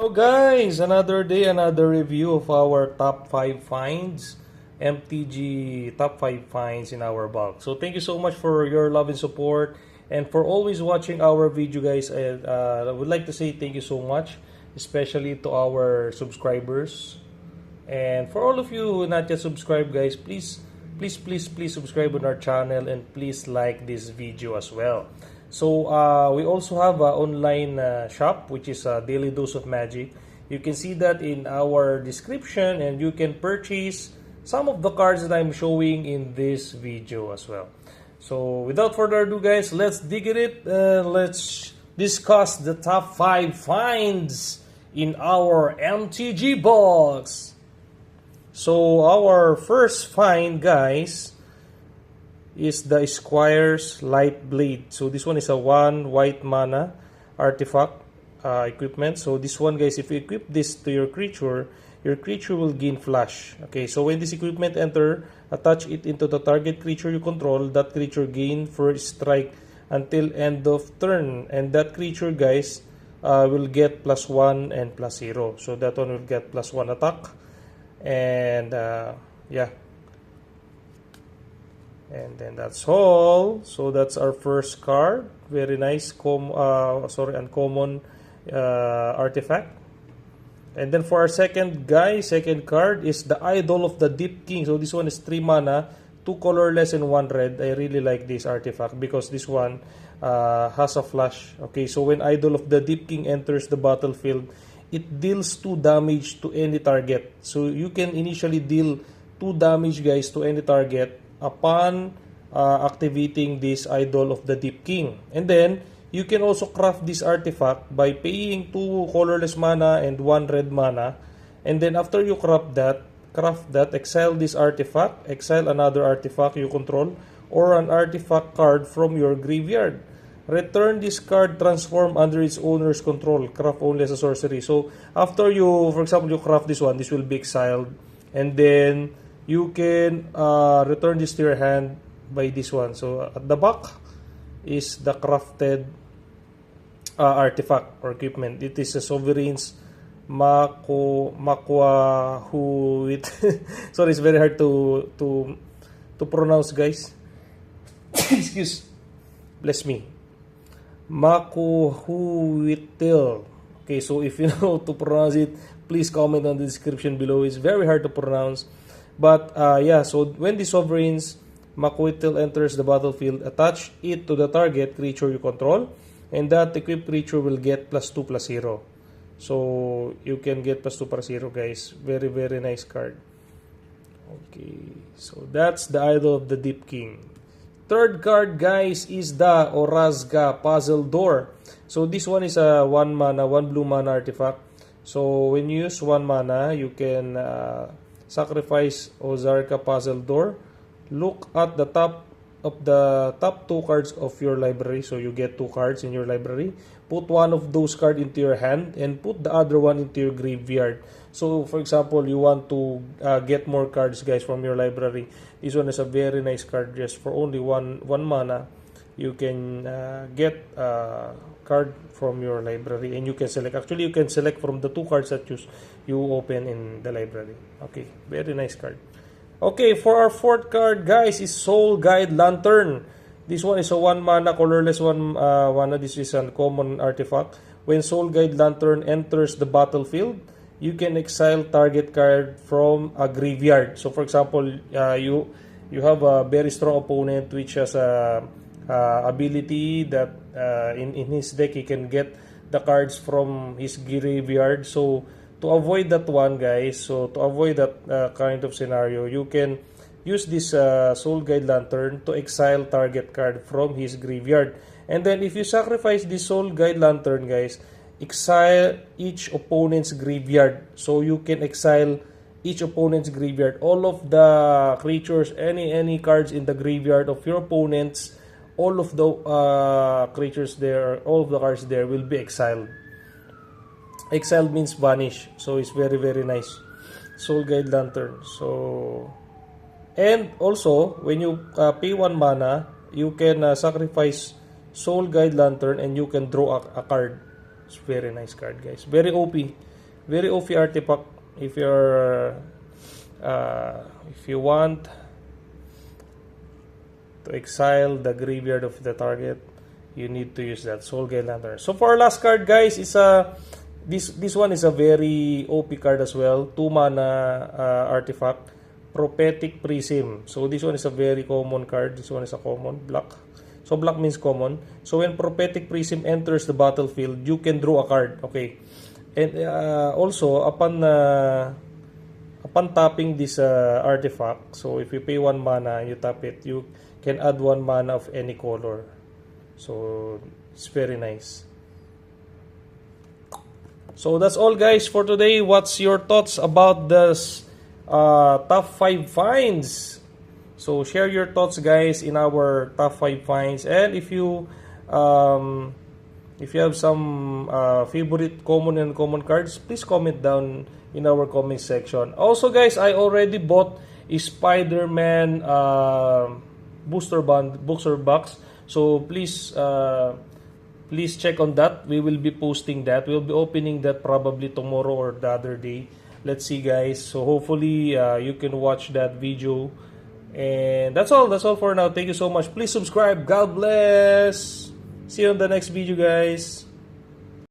Hello guys! Another day, another review of our top 5 finds. MTG top 5 finds in our box. So thank you so much for your love and support and for always watching our video guys. And I would like to say thank you so much, especially to our subscribers. And for all of you who not yet subscribed guys, please subscribe on our channel and please like this video as well. So we also have an online shop which is Daily Dose of Magic. You can see that in our description and you can purchase some of the cards that I'm showing in this video as well. So without further ado guys, let's dig in it. Let's discuss the top 5 finds in our MTG box. So our first find guys is the Squire's Light Blade. So this one is a 1 white mana artifact equipment. So this one guys, if you equip this to your creature will gain flash. Okay, so when this equipment enter, attach it into the target creature you control. That creature gain first strike until end of turn, and that creature guys will get +1 and +0. So that one will get +1 attack, and yeah. And then that's all. So that's our first card. Very nice, uncommon artifact. And then for our second card is the Idol of the Deep King. So this one is 3 mana, 2 colorless and 1 red. I really like this artifact because this one has a flash. Okay, so when Idol of the Deep King enters the battlefield, it deals 2 damage to any target. So you can initially deal 2 damage guys to any target upon activating this Idol of the Deep King. And then you can also craft this artifact by paying 2 colorless mana and 1 red mana. And then after you craft that, exile this artifact, exile another artifact you control, or an artifact card from your graveyard. Return this card transform under its owner's control, craft only as a sorcery. So after you, for example, you craft this one, this will be exiled, and then you can return this to your hand by this one. So at the back is the crafted artifact or equipment. It is a Sovereign's Makuahuit. Sorry, it's very hard to pronounce, guys. Excuse, bless me. Makuhuitil. Okay, so if you know to pronounce it, please comment on the description below. It's very hard to pronounce. But yeah, so when the Sovereign's Makuitil enters the battlefield, attach it to the target creature you control, and that equipped creature will get +2 +0. So you can get +2 +0 guys. Very, very nice card. Okay, so that's the Idol of the Deep King. Third card guys is the Orazga Puzzle Door. So this one is a 1 mana, 1 blue mana artifact. So when you use 1 mana, you can sacrifice Ozarka Puzzle Door. Look at the top 2 cards of your library. So you get 2 cards in your library. Put one of those cards into your hand and put the other one into your graveyard. So for example, you want to get more cards guys from your library. This one is a very nice card. Just for only one mana, you can get a card from your library, and you can select. Actually, you can select from the 2 cards that you open in the library. Okay, very nice card. Okay, for our fourth card guys is Soul Guide Lantern. This one is a 1 mana colorless 1 mana. This is a common artifact. When Soul Guide Lantern enters the battlefield, you can exile target card from a graveyard. So for example, you have a very strong opponent which has a ability that in his deck he can get the cards from his graveyard. So to avoid that one guys, so to avoid that kind of scenario, you can use this Soul Guide Lantern to exile target card from his graveyard. And then if you sacrifice this Soul Guide Lantern guys, exile each opponent's graveyard. So you can exile each opponent's graveyard. All of the creatures, any cards in the graveyard of your opponents, all of the creatures there, all of the cards there will be exiled. Exiled means vanish. So it's very, very nice. Soul Guide Lantern. So, and also when you pay 1 mana, you can sacrifice Soul Guide Lantern and you can draw a card. It's very nice card, guys. Very OP. Very OP artifact if you want to exile the graveyard of the target, you need to use that Soul Guide Lantern. So for our last card, guys, is this one is a very OP card as well. 2 mana artifact, Prophetic Prism. So this one is a very common card. This one is a common black. So black means common. So when Prophetic Prism enters the battlefield, you can draw a card. Okay. And also upon tapping this artifact, so if you pay 1 mana, you tap it, you can add 1 mana of any color. So it's very nice. So that's all, guys, for today. What's your thoughts about this top 5 finds? So share your thoughts, guys, in our top 5 finds. And if you have some favorite common and uncommon cards, please comment down in our comment section. Also, guys, I already bought a Spider-Man booster box. So please check on that. We will be posting that. We'll be opening that probably tomorrow or the other day. Let's see, guys. So hopefully you can watch that video. And that's all for now. Thank you so much. Please subscribe. God bless. See you on the next video, guys.